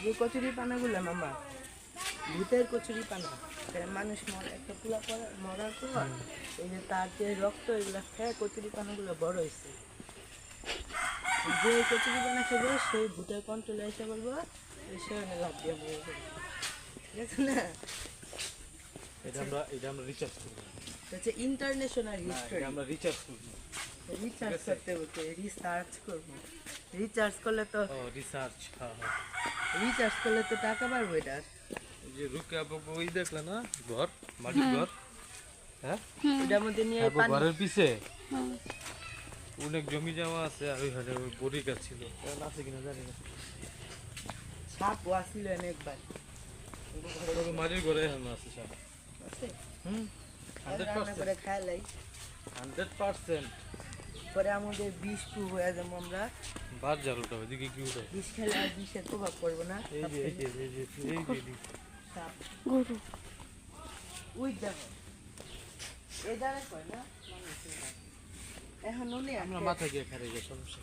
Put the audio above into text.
যে কচুরি পানাগুলো মামা ভূতের কচুরি পানা মানুষ একটা পোলা মরার পর এই যে তার যে রক্ত এগুলো খেয়ে কচুরি পানাগুলো বড় হয়েছে। যে কচুরি পানা খেবে সেই ভূতের কন্ট্রোলে এসে বলবো সে লাভ দিয়ে মরে যাবে, ঠিক আছে না? এটা আমরা রিচার্জ করব। হচ্ছে ইন্টারন্যাশনাল হিস্টরি। আমরা রিচার্জ করব। রিচার্জ করতে বলতে রিসার্চ করবো। রিচার্জ করলে তো রিসার্চ। হ্যাঁ রিচার্জ করলে তো টাকা পারবো এটার। যে রুকে আপু ওই দেখলে না ঘর, মাটির ঘর, হ্যাঁ এটার মধ্যে নিয়ে পানি ঘরের পিছে অনেক জমি জমা আছে আর ওইখানে ওই বড়ি গাছ ছিল, এখন আছে কিনা জানি না। সাপ ওয়াসিল অনেকবার মাটির ঘরে এখন আছে সাপ। আছে হুম, রান্না করে খাই লাই 100%। পরে আমাদের বিষ টু হয়ে যাবো আমরা। বাদ জালটা ওইদিকে কি উঠে বিষ খেলে আর বিষের প্রভাব পড়বো না। এই যে এই যে এই যে এই যে সাপ গরু ওই দেখো এই দাঁড়া কয় না এখন উনি আমরা মাথায় গিয়ে খারে গিয়ে সমস্যা